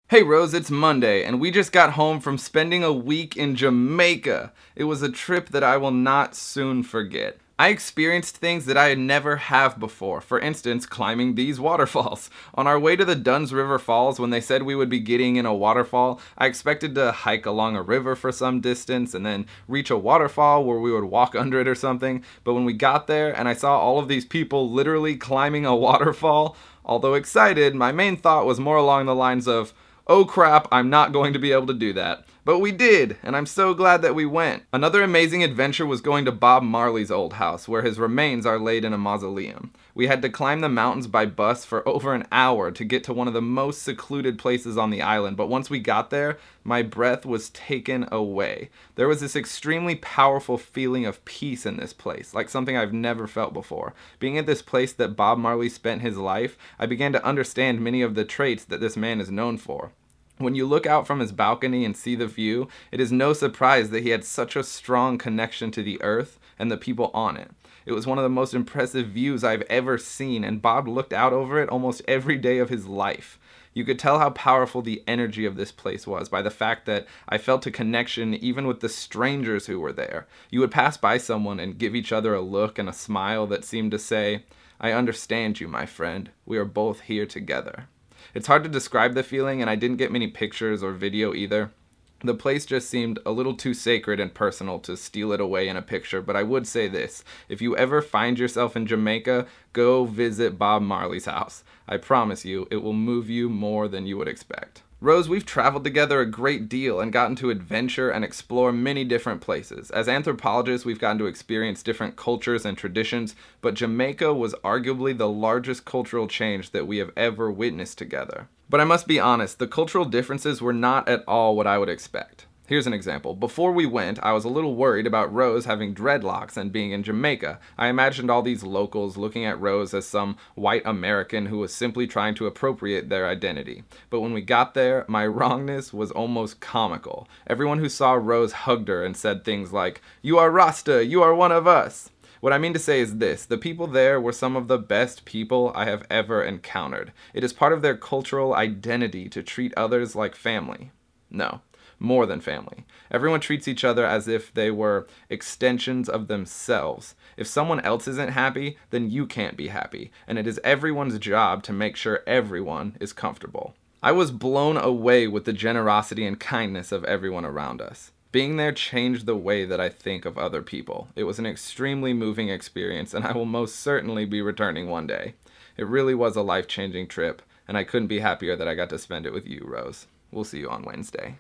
Hey Rose, it's Monday, and we just got home from spending a week in Jamaica. It was a trip that I will not soon forget. I experienced things that I had never have before. For instance, climbing these waterfalls. On our way to the Duns River Falls, when they said we would be getting in a waterfall, I expected to hike along a river for some distance and then reach a waterfall where we would walk under it or something. But when we got there and I saw all of these people literally climbing a waterfall, although excited, my main thought was more along the lines of, oh crap, I'm not going to be able to do that. But we did, and I'm so glad that we went. Another amazing adventure was going to Bob Marley's old house, where his remains are laid in a mausoleum. We had to climb the mountains by bus for over an hour to get to one of the most secluded places on the island, but once we got there, my breath was taken away. There was this extremely powerful feeling of peace in this place, like something I've never felt before. Being at this place that Bob Marley spent his life, I began to understand many of the traits that this man is known for. When you look out from his balcony and see the view, it is no surprise that he had such a strong connection to the earth and the people on it. It was one of the most impressive views I've ever seen, and Bob looked out over it almost every day of his life. You could tell how powerful the energy of this place was by the fact that I felt a connection even with the strangers who were there. You would pass by someone and give each other a look and a smile that seemed to say, "I understand you, my friend. We are both here together." It's hard to describe the feeling, and I didn't get many pictures or video either. The place just seemed a little too sacred and personal to steal it away in a picture, but I would say this. If you ever find yourself in Jamaica, go visit Bob Marley's house. I promise you, it will move you more than you would expect. Rose, we've traveled together a great deal and gotten to adventure and explore many different places. As anthropologists, we've gotten to experience different cultures and traditions, but Jamaica was arguably the largest cultural change that we have ever witnessed together. But I must be honest, the cultural differences were not at all what I would expect. Here's an example. Before we went, I was a little worried about Rose having dreadlocks and being in Jamaica. I imagined all these locals looking at Rose as some white American who was simply trying to appropriate their identity. But when we got there, my wrongness was almost comical. Everyone who saw Rose hugged her and said things like, "You are Rasta, you are one of us." What I mean to say is this: the people there were some of the best people I have ever encountered. It is part of their cultural identity to treat others like family. No. More than family. Everyone treats each other as if they were extensions of themselves. If someone else isn't happy, then you can't be happy, and it is everyone's job to make sure everyone is comfortable. I was blown away with the generosity and kindness of everyone around us. Being there changed the way that I think of other people. It was an extremely moving experience, and I will most certainly be returning one day. It really was a life-changing trip, and I couldn't be happier that I got to spend it with you, Rose. We'll see you on Wednesday.